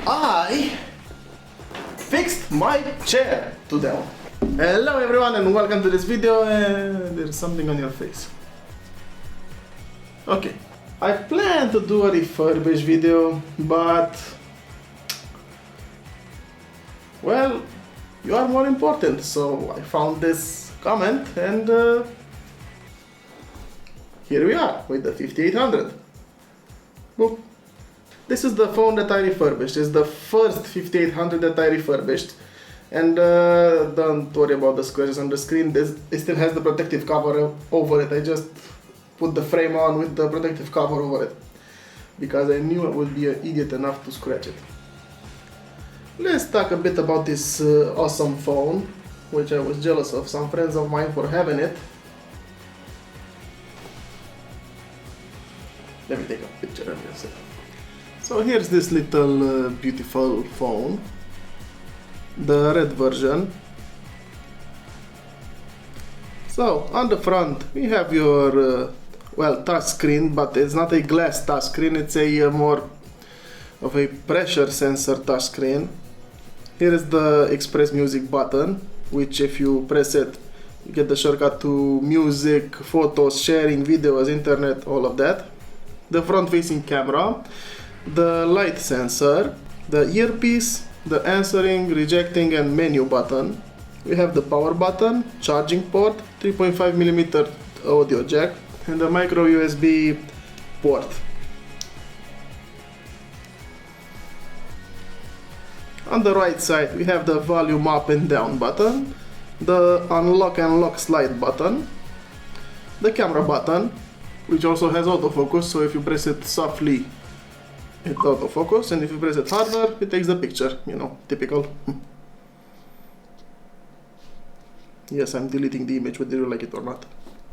I fixed my chair today. Hello everyone and welcome to this video. There's something on your face. Okay, I plan to do a refurbished video, but well, you are more important, so I found this comment and here we are with the 5800. Boop. This is the phone that I refurbished. It's the first 5800 that I refurbished. And don't worry about the scratches on the screen. It still has the protective cover over it. I just put the frame on with the protective cover over it, because I knew I would be an idiot enough to scratch it. Let's talk a bit about this awesome phone, which I was jealous of some friends of mine for having it. Let me take a picture of yourself. So here's this little beautiful phone, the red version. So on the front we have your well, touch screen, but it's not a glass touch screen, it's a more of a pressure sensor touch screen. Here is the XpressMusic button, which if you press it you get the shortcut to music, photos, sharing, videos, internet, all of that. The front facing camera, the light sensor, the earpiece, the answering, rejecting and menu button. We have the power button, charging port, 3.5mm audio jack and the micro USB port. On the right side we have the volume up and down button, the unlock and lock slide button, the camera button, which also has autofocus, so if you press it softly it autofocus, and if you press it harder it takes the picture, you know, typical. Yes, I'm deleting the image whether you like it or not.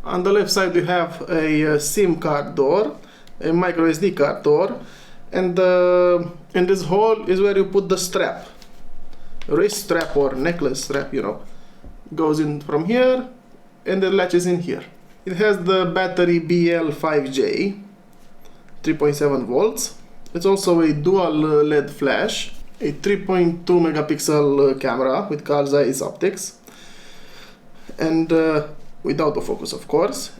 On the left side we have a SIM card door, a micro SD card door, and this hole is where you put the strap, wrist strap or necklace strap, you know, goes in from here and it latches in here. It has the battery BL5J, 3.7 volts. It's also a dual LED flash, a 3.2 megapixel camera with car's eyes optics, and with autofocus of course,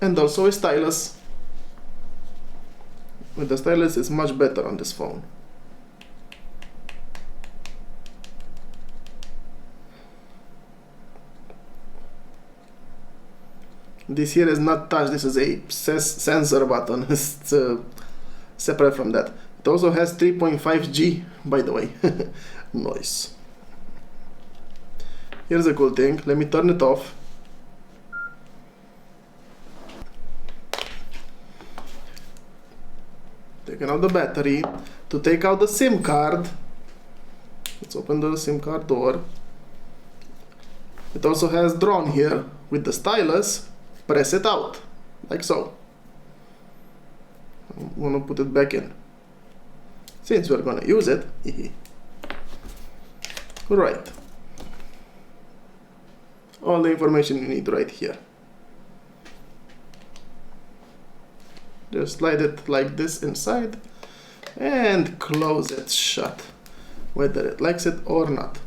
and also a stylus. With the stylus it's much better on this phone. This here is not touch, this is a sensor button. It's separate from that. It also has 3.5G, by the way. Nice. Here's a cool thing, let me turn it off. Taking out the battery. To take out the SIM card, let's open the SIM card door. It also has drawn here with the stylus. Press it out, like so. I'm gonna put it back in, since we're gonna use it. Right. All the information you need right here. Just slide it like this inside and close it shut, whether it likes it or not.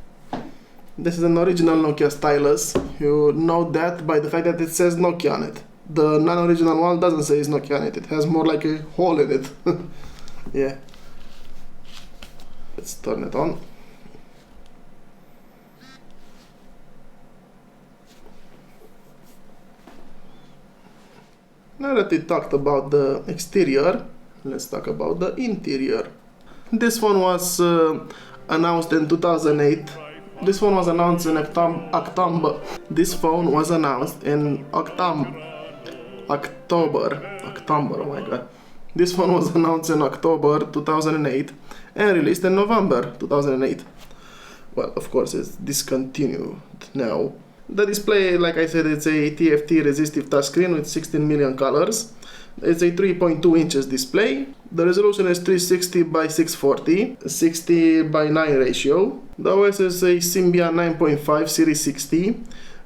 This is an original Nokia stylus. You know that by the fact that it says Nokia on it. The non-original one doesn't say it's Nokia on it. It has more like a hole in it. Yeah. Let's turn it on. Now that we talked about the exterior, let's talk about the interior. This one was announced in 2008. This phone was announced in October. This phone was announced in October. Oh my god. This phone was announced in October 2008 and released in November 2008. Well, of course, it's discontinued now. The display, like I said, it's a TFT resistive touchscreen with 16 million colors. It's a 3.2 inches display. The resolution is 360 by 640, 60 by 9 ratio. The OS is a Symbian 9.5 Series 60.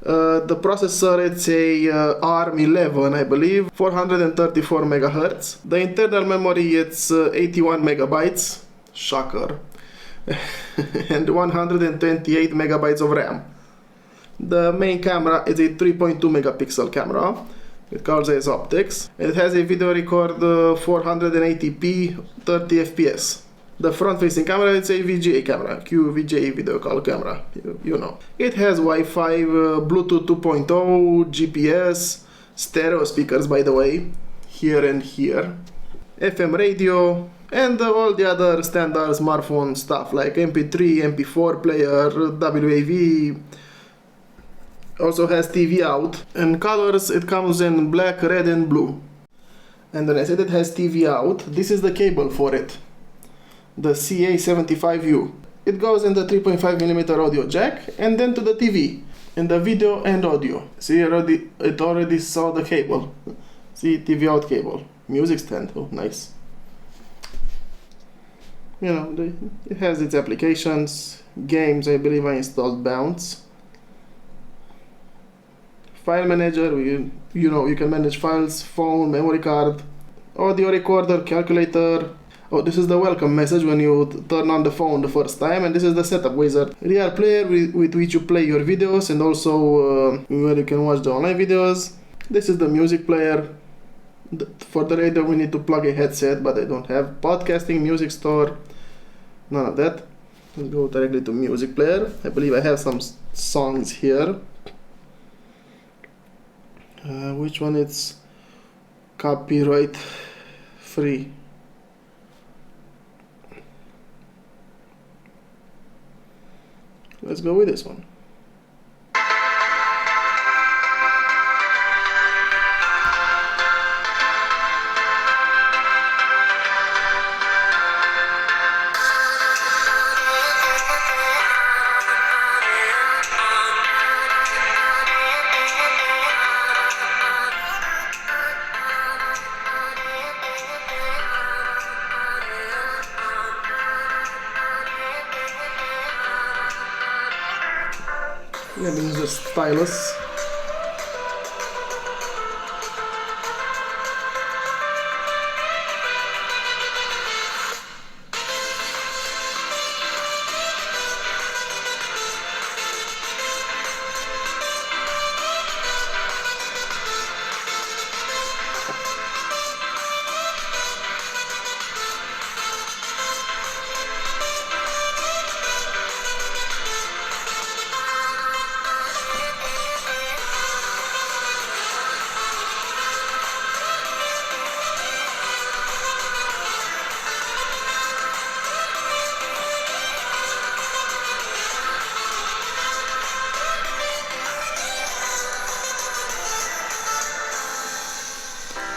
The processor, it's a ARM11, I believe, 434 megahertz. The internal memory, it's 81 megabytes, shocker, and 128 megabytes of RAM. The main camera is a 3.2 megapixel camera. It calls as optics. It has a video record 480p 30 fps. The front-facing camera is a VGA camera, QVGA video call camera, you know. It has Wi-Fi, Bluetooth 2.0, GPS, stereo speakers by the way, here and here, FM radio, and all the other standard smartphone stuff like MP3, MP4 player, WAV. Also has TV out, and colors it comes in black, red and blue. And when I said it has TV out, this is the cable for it, the CA75U. It goes in the 3.5mm audio jack and then to the TV, in the video and audio. See, it already saw the cable. See, TV out cable, music stand, oh nice. You know, it has its applications, games, I believe I installed Bounce. File manager, you know, you can manage files, phone, memory card, audio recorder, calculator. Oh, this is the welcome message when you turn on the phone the first time, and this is the setup wizard. Real player with which you play your videos, and also where you can watch the online videos. This is the music player. For the radio we need to plug a headset, but I don't have. Podcasting, music store, none of that. Let's go directly to music player. I believe I have some songs here. Which one is copyright free? Let's go with this one. Let me use the stylus.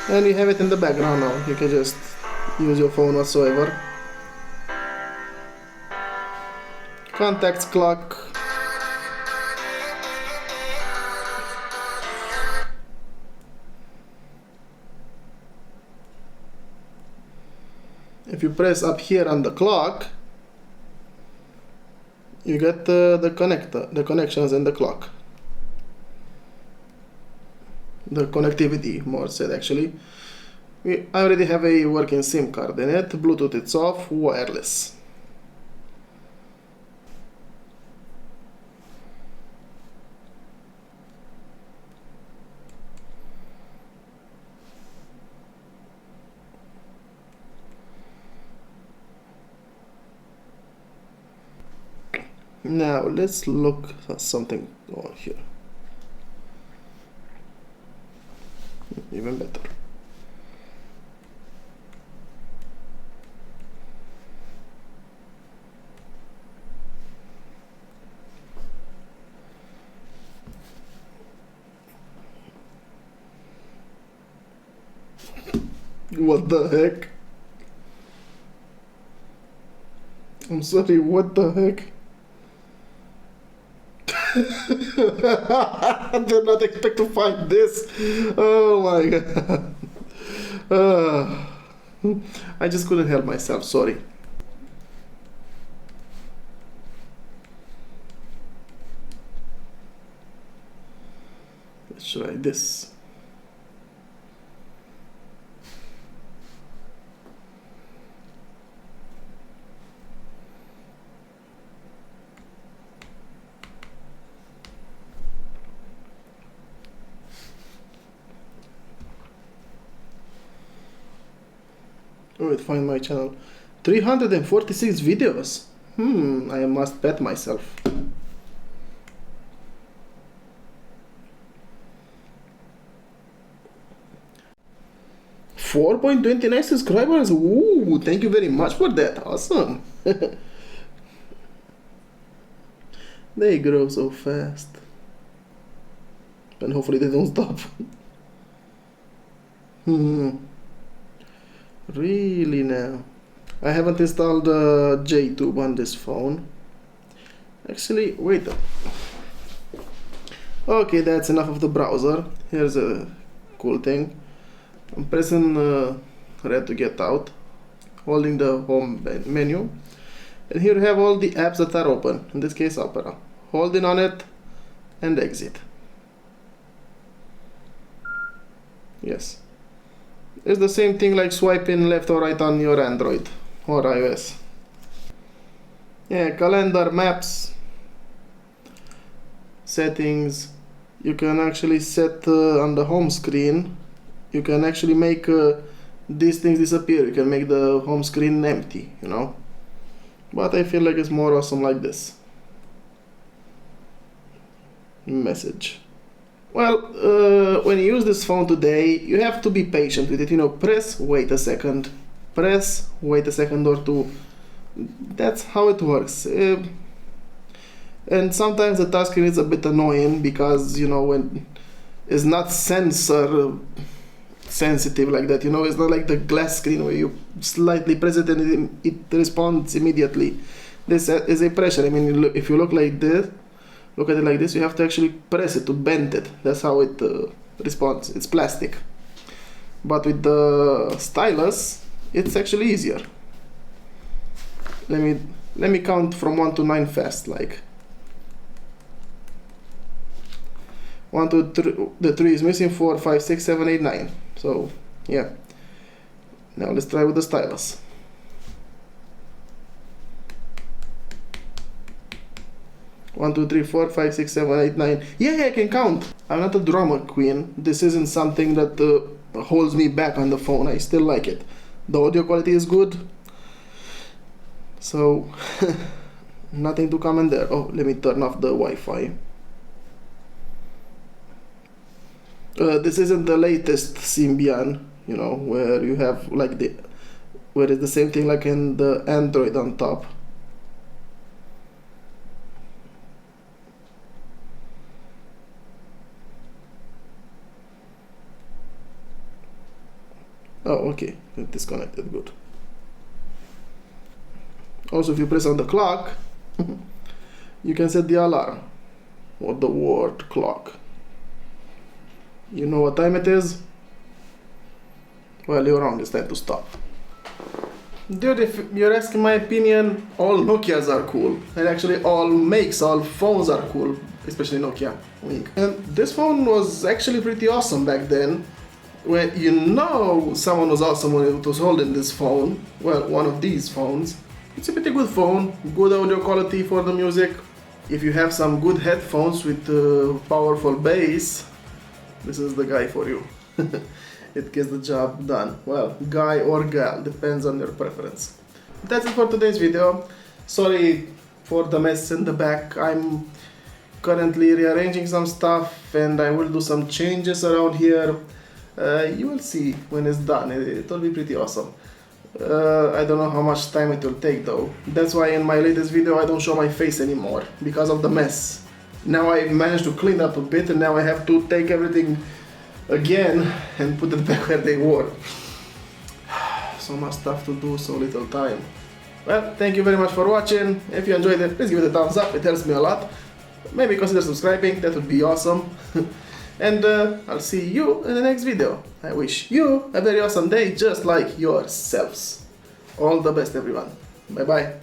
And you have it in the background now. You can just use your phone whatsoever. Contacts, clock. If you press up here on the clock, you get the connections and the clock. The connectivity, more said actually. I already have a working SIM card in it. Bluetooth it's off, wireless. Now let's look at something on here. Even better. What the heck? I'm sorry, what the heck? I did not expect to find this. Oh my god. I just couldn't help myself, sorry. try this. Wait, find my channel. 346 videos. I must bet myself. .29 subscribers. Ooh, thank you very much for that. Awesome. They grow so fast. And hopefully they don't stop. Really now. I haven't installed JTube on this phone. Actually, wait. Okay, that's enough of the browser. Here's a cool thing. I'm pressing red to get out, holding the home menu, and here you have all the apps that are open, in this case Opera. Holding on it and exit. Yes. It's the same thing like swiping left or right on your Android or iOS. Yeah, calendar, maps, settings. You can actually set on the home screen. You can actually make these things disappear. You can make the home screen empty, you know. But I feel like it's more awesome like this. Message. Well, when you use this phone today, you have to be patient with it. You know, press, wait a second. Press, wait a second or two. That's how it works. And sometimes the touchscreen is a bit annoying because, you know, when it's not sensor sensitive like that, you know, it's not like the glass screen where you slightly press it and it responds immediately. This is a pressure. I mean, if you look like this, look at it like this, you have to actually press it to bend it. That's how it responds. It's plastic. But with the stylus, it's actually easier. Let me count from 1 to 9 fast, like 1, 2, 3. The 3 is missing. 4, 5, 6, 7, 8, 9. So yeah. Now let's try with the stylus. 1, 2, 3, 4, 5, 6, 7, 8, 9. Yeah, I can count. I'm not a drama queen. This isn't something that holds me back on the phone. I still like it. The audio quality is good. So nothing to comment there. Oh, let me turn off the Wi-Fi. This isn't the latest Symbian, you know, where you have like where it's the same thing like in the Android on top. Oh, okay, it disconnected, good. Also, if you press on the clock, you can set the alarm or the word clock. You know what time it is? Well, you're wrong, it's time to stop. Dude, if you're asking my opinion, all Nokias are cool. And actually all makes, all phones are cool, especially Nokia. And this phone was actually pretty awesome back then. When you know someone was awesome when it was holding this phone, well, one of these phones. It's a pretty good phone, good audio quality for the music. If you have some good headphones with powerful bass, this is the guy for you. It gets the job done. Well, guy or gal, depends on your preference. That's it for today's video. Sorry for the mess in the back. I'm currently rearranging some stuff and I will do some changes around here. You will see when it's done. It will be pretty awesome. I don't know how much time it will take though. That's why in my latest video I don't show my face anymore, because of the mess. Now I managed to clean up a bit and now I have to take everything again and put it back where they were. So much stuff to do, so little time. Well, thank you very much for watching. If you enjoyed it, please give it a thumbs up, it helps me a lot. Maybe consider subscribing, that would be awesome. And I'll see you in the next video. I wish you a very awesome day, just like yourselves. All the best, everyone. Bye bye.